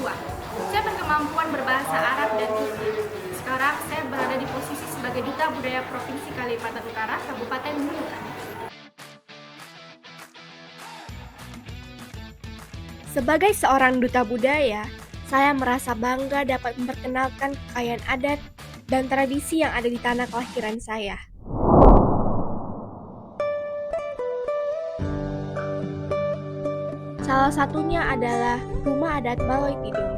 2. Saya berkemampuan berbahasa Arab dan Turki. Sekarang saya berada di posisi sebagai Duta Budaya Provinsi Kalimantan Utara, Kabupaten Nunukan. Sebagai seorang duta budaya, saya merasa bangga dapat memperkenalkan kekayaan adat dan tradisi yang ada di tanah kelahiran saya. Salah satunya adalah Rumah Adat Baloi Tidung.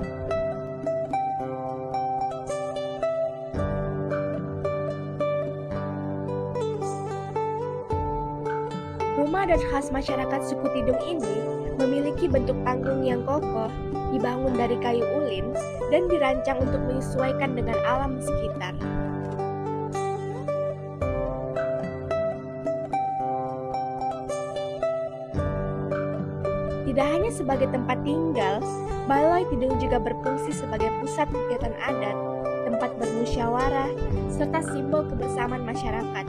Rumah adat khas masyarakat suku Tidung ini memiliki bentuk panggung yang kokoh, dibangun dari kayu ulin, dan dirancang untuk menyesuaikan dengan alam sekitar. Tidak hanya sebagai tempat tinggal, Baloi Tidung juga berfungsi sebagai pusat kegiatan adat, tempat bermusyawarah, serta simbol kebersamaan masyarakat.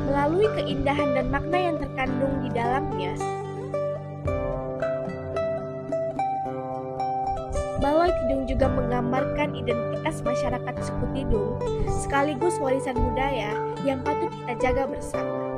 Melalui keindahan dan makna yang terkandung di dalamnya, Baloi Tidung juga menggambarkan identitas masyarakat suku Tidung, sekaligus warisan budaya yang patut kita jaga bersama.